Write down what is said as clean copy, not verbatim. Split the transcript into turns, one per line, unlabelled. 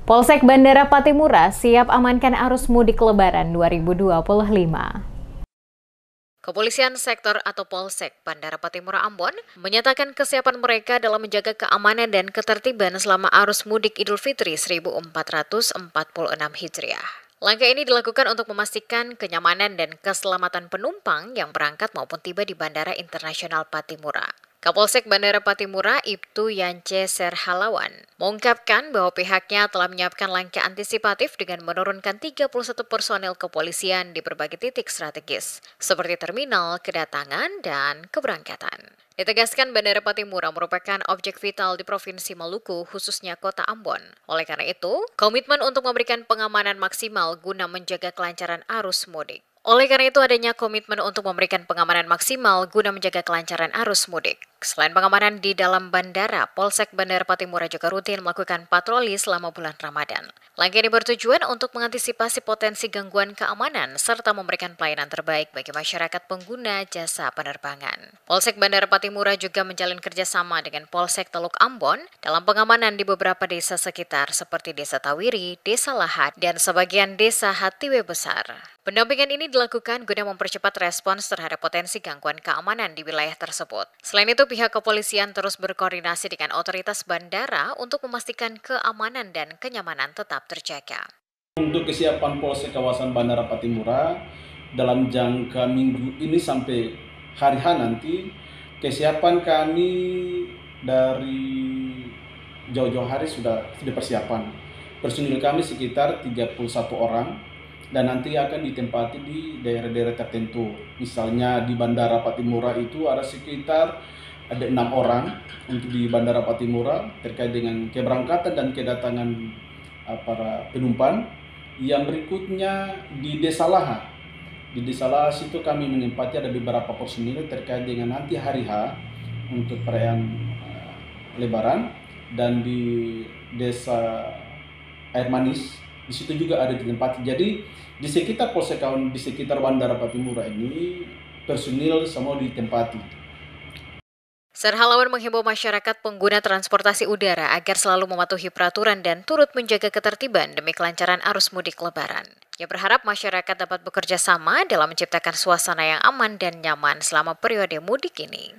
Polsek Bandara Patimura siap amankan arus mudik Lebaran 2025. Kepolisian Sektor atau Polsek Bandara Patimura Ambon menyatakan kesiapan mereka dalam menjaga keamanan dan ketertiban selama arus mudik Idul Fitri 1446 Hijriah. Langkah ini dilakukan untuk memastikan kenyamanan dan keselamatan penumpang yang berangkat maupun tiba di Bandara Internasional Patimura. Kapolsek Bandara Patimura, Ibtu Yance Serhalawan, mengungkapkan bahwa pihaknya telah menyiapkan langkah antisipatif dengan menurunkan 31 personel kepolisian di berbagai titik strategis, seperti terminal, kedatangan, dan keberangkatan. Ditegaskan Bandara Patimura merupakan objek vital di Provinsi Maluku, khususnya Kota Ambon. Oleh karena itu, komitmen untuk memberikan pengamanan maksimal guna menjaga kelancaran arus mudik. Oleh karena itu, adanya komitmen untuk memberikan pengamanan maksimal guna menjaga kelancaran arus mudik. Selain pengamanan di dalam bandara, Polsek Bandara Patimura juga rutin melakukan patroli selama bulan Ramadan. Langkah ini bertujuan untuk mengantisipasi potensi gangguan keamanan serta memberikan pelayanan terbaik bagi masyarakat pengguna jasa penerbangan. Polsek Bandara Patimura juga menjalin kerjasama dengan Polsek Teluk Ambon dalam pengamanan di beberapa desa sekitar seperti Desa Tawiri, Desa Lahat, dan sebagian Desa Hatiwe Besar. Pendampingan ini dilakukan guna mempercepat respons terhadap potensi gangguan keamanan di wilayah tersebut. Selain itu, pihak kepolisian terus berkoordinasi dengan otoritas bandara untuk memastikan keamanan dan kenyamanan tetap terjaga.
Untuk kesiapan Polsek kawasan Bandara Patimura dalam jangka minggu ini sampai hari H nanti, kesiapan kami dari jauh-jauh hari sudah persiapan. Personil kami sekitar 31 orang. Dan nanti akan ditempati di daerah-daerah tertentu. Misalnya di Bandara Patimura itu ada sekitar 6 orang untuk di Bandara Patimura terkait dengan keberangkatan dan kedatangan para penumpang. Yang berikutnya di Desa Laha. Di Desa Laha situ kami menempati ada beberapa personil terkait dengan nanti hari H untuk perayaan Lebaran, dan di Desa Air Manis di situ juga ada ditempati. Jadi di sekitar Polsek di sekitar Bandara Patimura ini personil semua ditempati.
Serhalawan menghimbau masyarakat pengguna transportasi udara agar selalu mematuhi peraturan dan turut menjaga ketertiban demi kelancaran arus mudik Lebaran. Ia berharap masyarakat dapat bekerja sama dalam menciptakan suasana yang aman dan nyaman selama periode mudik ini.